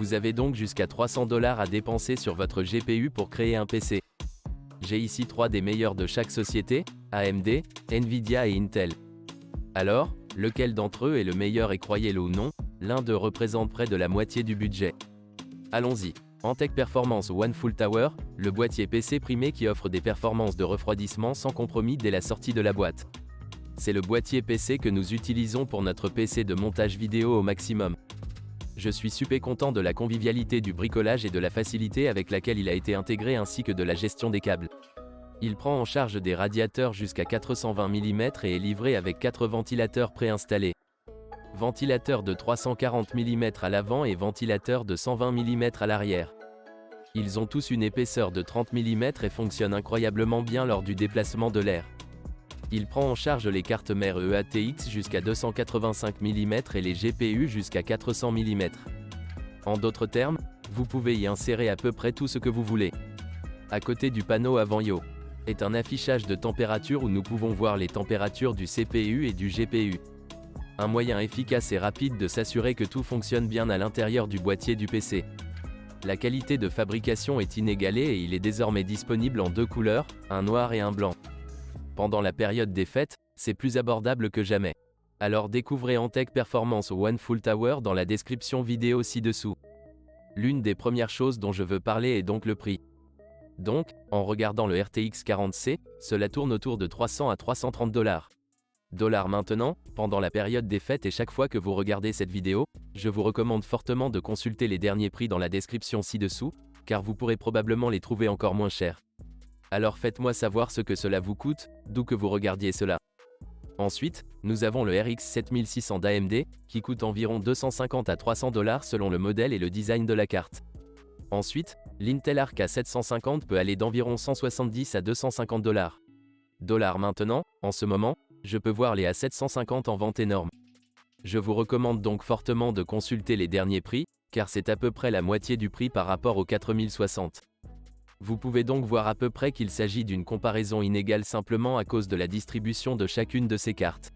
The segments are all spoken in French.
Vous avez donc jusqu'à 300 $ à dépenser sur votre GPU pour créer un PC. J'ai ici 3 des meilleurs de chaque société, AMD, Nvidia et Intel. Alors, lequel d'entre eux est le meilleur et croyez-le ou non, l'un d'eux représente près de la moitié du budget. Allons-y. Antec Performance One Full Tower, le boîtier PC primé qui offre des performances de refroidissement sans compromis dès la sortie de la boîte. C'est le boîtier PC que nous utilisons pour notre PC de montage vidéo au maximum. Je suis super content de la convivialité du bricolage et de la facilité avec laquelle il a été intégré ainsi que de la gestion des câbles. Il prend en charge des radiateurs jusqu'à 420 mm et est livré avec 4 ventilateurs préinstallés. Ventilateur de 340 mm à l'avant et ventilateur de 120 mm à l'arrière. Ils ont tous une épaisseur de 30 mm et fonctionnent incroyablement bien lors du déplacement de l'air. Il prend en charge les cartes mères EATX jusqu'à 285 mm et les GPU jusqu'à 400 mm. En d'autres termes, vous pouvez y insérer à peu près tout ce que vous voulez. À côté du panneau avant IO est un affichage de température où nous pouvons voir les températures du CPU et du GPU. Un moyen efficace et rapide de s'assurer que tout fonctionne bien à l'intérieur du boîtier du PC. La qualité de fabrication est inégalée et il est désormais disponible en 2 couleurs, un noir et un blanc. Pendant la période des fêtes, c'est plus abordable que jamais. Alors découvrez Antec Performance One Full Tower dans la description vidéo ci-dessous. L'une des premières choses dont je veux parler est donc le prix. Donc, en regardant le RTX 40C, cela tourne autour de 300 à 330 $. Maintenant, pendant la période des fêtes et chaque fois que vous regardez cette vidéo, je vous recommande fortement de consulter les derniers prix dans la description ci-dessous, car vous pourrez probablement les trouver encore moins chers. Alors faites-moi savoir ce que cela vous coûte, d'où que vous regardiez cela. Ensuite, nous avons le RX 7600 d'AMD, qui coûte environ 250 à 300 $ selon le modèle et le design de la carte. Ensuite, l'Intel Arc A750 peut aller d'environ 170 à 250 $. Maintenant, en ce moment, je peux voir les A750 en vente énorme. Je vous recommande donc fortement de consulter les derniers prix, car c'est à peu près la moitié du prix par rapport au 4060. Vous pouvez donc voir à peu près qu'il s'agit d'une comparaison inégale simplement à cause de la distribution de chacune de ces cartes.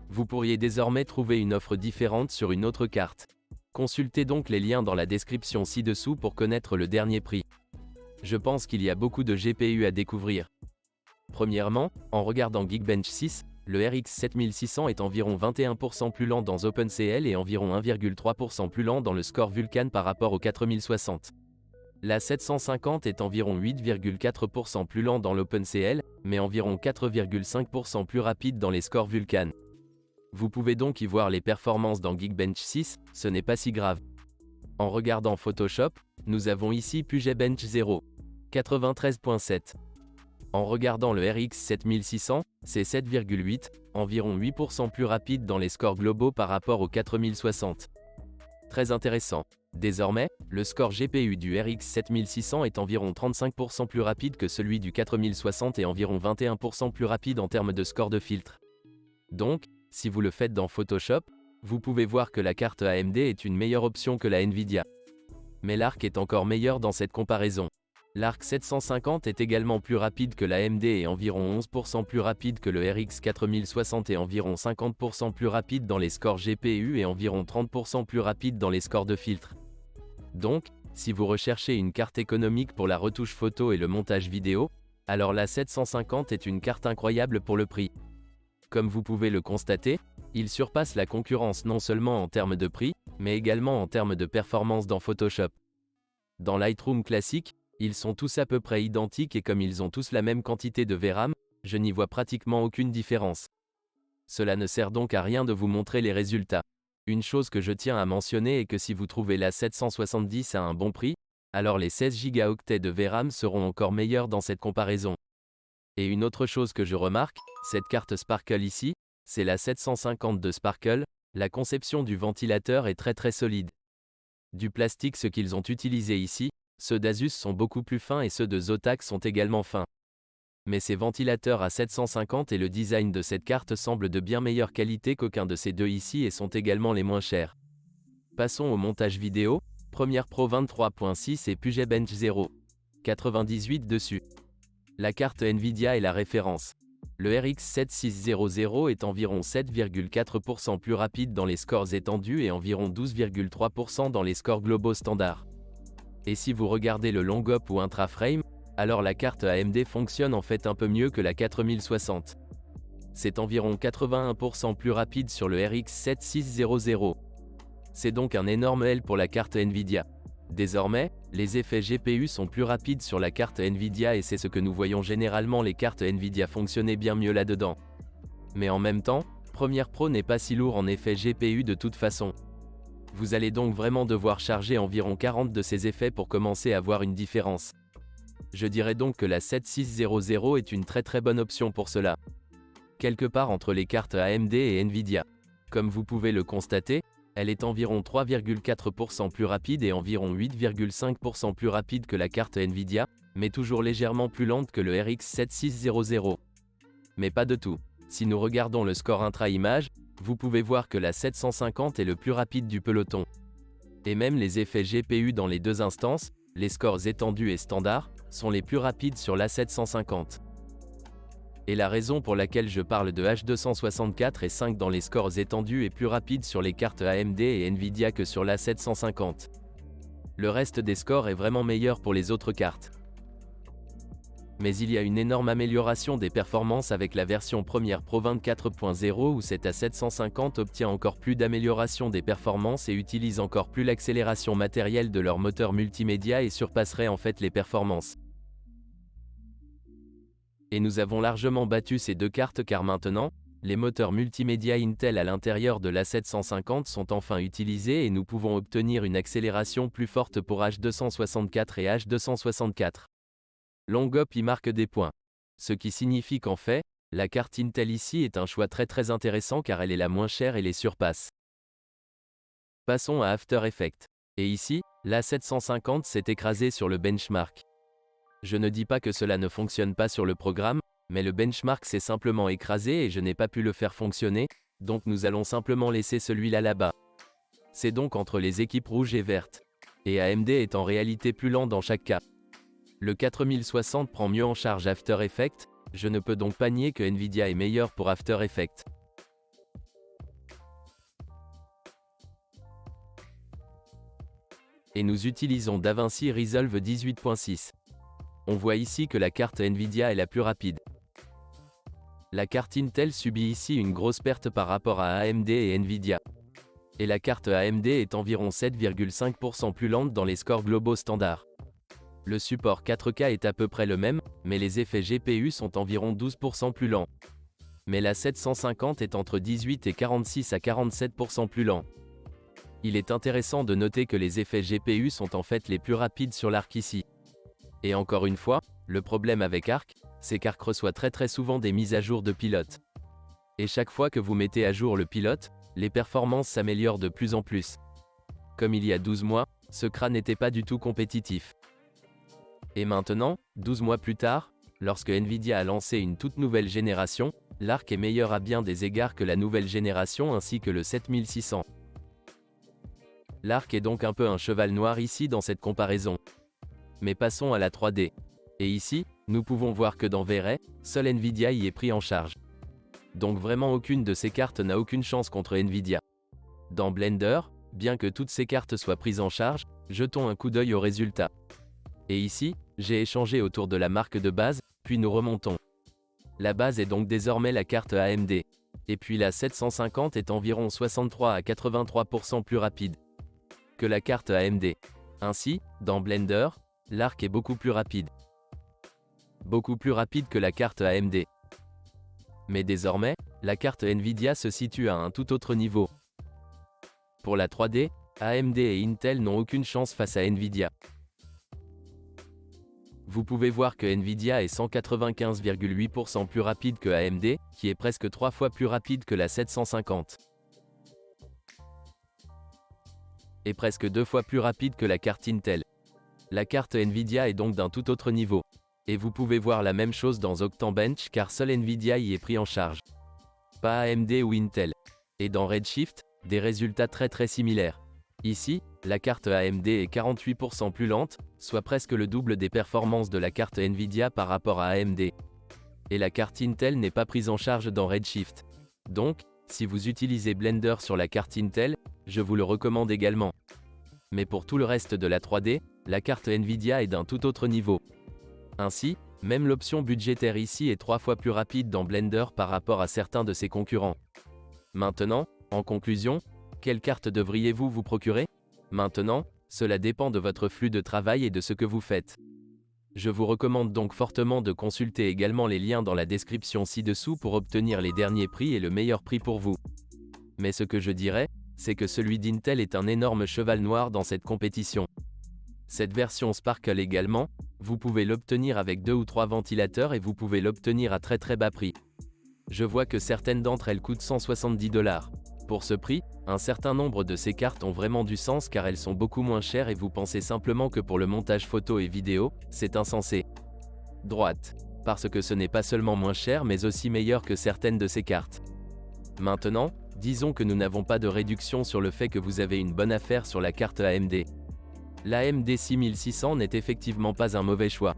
Vous pourriez désormais trouver une offre différente sur une autre carte. Consultez donc les liens dans la description ci-dessous pour connaître le dernier prix. Je pense qu'il y a beaucoup de GPU à découvrir. Premièrement, en regardant Geekbench 6, le RX 7600 est environ 21% plus lent dans OpenCL et environ 1,3% plus lent dans le Score Vulkan par rapport au 4060. La 750 est environ 8,4% plus lent dans l'OpenCL, mais environ 4,5% plus rapide dans les scores Vulkan. Vous pouvez donc y voir les performances dans Geekbench 6, ce n'est pas si grave. En regardant Photoshop, nous avons ici PugetBench 0, 93.7. En regardant le RX 7600, c'est 7,8, environ 8% plus rapide dans les scores globaux par rapport au 4060. Très intéressant. Désormais, le score GPU du RX 7600 est environ 35% plus rapide que celui du 4060 et environ 21% plus rapide en termes de score de filtre. Donc, si vous le faites dans Photoshop, vous pouvez voir que la carte AMD est une meilleure option que la Nvidia. Mais l'Arc est encore meilleur dans cette comparaison. L'Arc 750 est également plus rapide que la AMD et environ 11% plus rapide que le RX 4060 et environ 50% plus rapide dans les scores GPU et environ 30% plus rapide dans les scores de filtre. Donc, si vous recherchez une carte économique pour la retouche photo et le montage vidéo, alors la 750 est une carte incroyable pour le prix. Comme vous pouvez le constater, il surpasse la concurrence non seulement en termes de prix, mais également en termes de performance dans Photoshop. Dans Lightroom classique, ils sont tous à peu près identiques et comme ils ont tous la même quantité de VRAM, je n'y vois pratiquement aucune différence. Cela ne sert donc à rien de vous montrer les résultats. Une chose que je tiens à mentionner est que si vous trouvez la 770 à un bon prix, alors les 16 Go de VRAM seront encore meilleurs dans cette comparaison. Et une autre chose que je remarque, cette carte Sparkle ici, c'est la 750 de Sparkle, la conception du ventilateur est très solide. Du plastique ce qu'ils ont utilisé ici, ceux d'Asus sont beaucoup plus fins et ceux de Zotac sont également fins. Mais ces ventilateurs à 750 et le design de cette carte semblent de bien meilleure qualité qu'aucun de ces deux ici et sont également les moins chers. Passons au montage vidéo, Premiere Pro 23.6 et PugetBench 0, 98 dessus. La carte Nvidia est la référence. Le RX 7600 est environ 7,4% plus rapide dans les scores étendus et environ 12,3% dans les scores globaux standards. Et si vous regardez le long-up ou intra-frame, alors la carte AMD fonctionne en fait un peu mieux que la 4060. C'est environ 81% plus rapide sur le RX 7600. C'est donc un énorme L pour la carte Nvidia. Désormais, les effets GPU sont plus rapides sur la carte Nvidia et c'est ce que nous voyons généralement, les cartes Nvidia fonctionner bien mieux là-dedans. Mais en même temps, Premiere Pro n'est pas si lourd en effets GPU de toute façon. Vous allez donc vraiment devoir charger environ 40 de ces effets pour commencer à voir une différence. Je dirais donc que la 7600 est une très bonne option pour cela. Quelque part entre les cartes AMD et Nvidia. Comme vous pouvez le constater, elle est environ 3,4% plus rapide et environ 8,5% plus rapide que la carte Nvidia, mais toujours légèrement plus lente que le RX 7600. Mais pas de tout. Si nous regardons le score intra-image, vous pouvez voir que la 750 est le plus rapide du peloton. Et même les effets GPU dans les deux instances, les scores étendus et standards, sont les plus rapides sur la 750. Et la raison pour laquelle je parle de H264 et 5 dans les scores étendus est plus rapide sur les cartes AMD et Nvidia que sur la 750. Le reste des scores est vraiment meilleur pour les autres cartes. Mais il y a une énorme amélioration des performances avec la version Premiere Pro 24.0 où cette A750 obtient encore plus d'amélioration des performances et utilise encore plus l'accélération matérielle de leur moteur multimédia et surpasserait en fait les performances. Et nous avons largement battu ces deux cartes car maintenant, les moteurs multimédia Intel à l'intérieur de l'A750 sont enfin utilisés et nous pouvons obtenir une accélération plus forte pour H264 et H264. Long-up y marque des points. Ce qui signifie qu'en fait, la carte Intel ici est un choix très intéressant car elle est la moins chère et les surpasse. Passons à After Effects. Et ici, l'A750 s'est écrasé sur le benchmark. Je ne dis pas que cela ne fonctionne pas sur le programme, mais le benchmark s'est simplement écrasé et je n'ai pas pu le faire fonctionner, donc nous allons simplement laisser celui-là là-bas. C'est donc entre les équipes rouges et vertes. Et AMD est en réalité plus lent dans chaque cas. Le 4060 prend mieux en charge After Effects, je ne peux donc pas nier que Nvidia est meilleur pour After Effects. Et nous utilisons DaVinci Resolve 18.6. On voit ici que la carte Nvidia est la plus rapide. La carte Intel subit ici une grosse perte par rapport à AMD et Nvidia. Et la carte AMD est environ 7,5% plus lente dans les scores globaux standards. Le support 4K est à peu près le même, mais les effets GPU sont environ 12% plus lents. Mais la 750 est entre 18 et 46 à 47% plus lent. Il est intéressant de noter que les effets GPU sont en fait les plus rapides sur l'Arc ici. Et encore une fois, le problème avec Arc, c'est qu'Arc reçoit très souvent des mises à jour de pilote. Et chaque fois que vous mettez à jour le pilote, les performances s'améliorent de plus en plus. Comme il y a 12 mois, ce crâne n'était pas du tout compétitif. Et maintenant, 12 mois plus tard, lorsque Nvidia a lancé une toute nouvelle génération, l'Arc est meilleur à bien des égards que la nouvelle génération ainsi que le 7600. L'Arc est donc un peu un cheval noir ici dans cette comparaison. Mais passons à la 3D. Et ici, nous pouvons voir que dans V-Ray, seul Nvidia y est pris en charge. Donc vraiment aucune de ces cartes n'a aucune chance contre Nvidia. Dans Blender, bien que toutes ces cartes soient prises en charge, jetons un coup d'œil aux résultats. Et ici, j'ai échangé autour de la marque de base, puis nous remontons. La base est donc désormais la carte AMD. Et puis la 750 est environ 63 à 83% plus rapide que la carte AMD. Ainsi, dans Blender, l'Arc est beaucoup plus rapide. Beaucoup plus rapide que la carte AMD. Mais désormais, la carte Nvidia se situe à un tout autre niveau. Pour la 3D, AMD et Intel n'ont aucune chance face à Nvidia. Vous pouvez voir que Nvidia est 195,8% plus rapide que AMD, qui est presque 3 fois plus rapide que la 750. Et presque 2 fois plus rapide que la carte Intel. La carte Nvidia est donc d'un tout autre niveau. Et vous pouvez voir la même chose dans Octanbench car seul Nvidia y est pris en charge. Pas AMD ou Intel. Et dans Redshift, des résultats très similaires. Ici, la carte AMD est 48% plus lente, soit presque le double des performances de la carte Nvidia par rapport à AMD. Et la carte Intel n'est pas prise en charge dans Redshift. Donc, si vous utilisez Blender sur la carte Intel, je vous le recommande également. Mais pour tout le reste de la 3D, la carte Nvidia est d'un tout autre niveau. Ainsi, même l'option budgétaire ici est 3 fois plus rapide dans Blender par rapport à certains de ses concurrents. Maintenant, en conclusion, quelle carte devriez-vous vous procurer? Maintenant, cela dépend de votre flux de travail et de ce que vous faites. Je vous recommande donc fortement de consulter également les liens dans la description ci-dessous pour obtenir les derniers prix et le meilleur prix pour vous. Mais ce que je dirais, c'est que celui d'Intel est un énorme cheval noir dans cette compétition. Cette version Sparkle également, vous pouvez l'obtenir avec 2 ou 3 ventilateurs et vous pouvez l'obtenir à très bas prix. Je vois que certaines d'entre elles coûtent 170 $. Pour ce prix, un certain nombre de ces cartes ont vraiment du sens car elles sont beaucoup moins chères et vous pensez simplement que pour le montage photo et vidéo, c'est insensé. Droite. Parce que ce n'est pas seulement moins cher mais aussi meilleur que certaines de ces cartes. Maintenant, disons que nous n'avons pas de réduction sur le fait que vous avez une bonne affaire sur la carte AMD. L'AMD 6600 n'est effectivement pas un mauvais choix.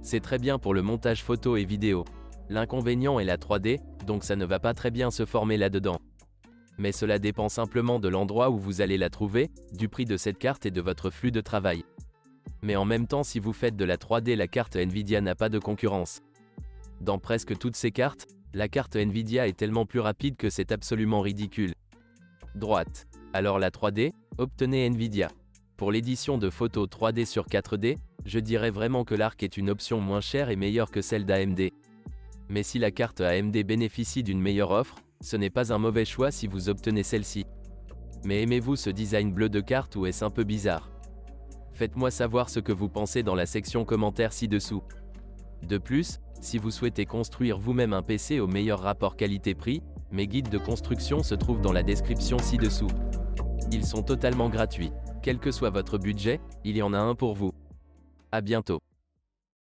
C'est très bien pour le montage photo et vidéo. L'inconvénient est la 3D, donc ça ne va pas très bien se former là-dedans. Mais cela dépend simplement de l'endroit où vous allez la trouver, du prix de cette carte et de votre flux de travail. Mais en même temps, si vous faites de la 3D, la carte Nvidia n'a pas de concurrence. Dans presque toutes ces cartes, la carte Nvidia est tellement plus rapide que c'est absolument ridicule. Droite. Alors la 3D, obtenez Nvidia. Pour l'édition de photos 3D sur 4D, je dirais vraiment que l'ARC est une option moins chère et meilleure que celle d'AMD. Mais si la carte AMD bénéficie d'une meilleure offre, ce n'est pas un mauvais choix si vous obtenez celle-ci. Mais aimez-vous ce design bleu de carte ou est-ce un peu bizarre? Faites-moi savoir ce que vous pensez dans la section commentaires ci-dessous. De plus, si vous souhaitez construire vous-même un PC au meilleur rapport qualité-prix, mes guides de construction se trouvent dans la description ci-dessous. Ils sont totalement gratuits. Quel que soit votre budget, il y en a un pour vous. À bientôt.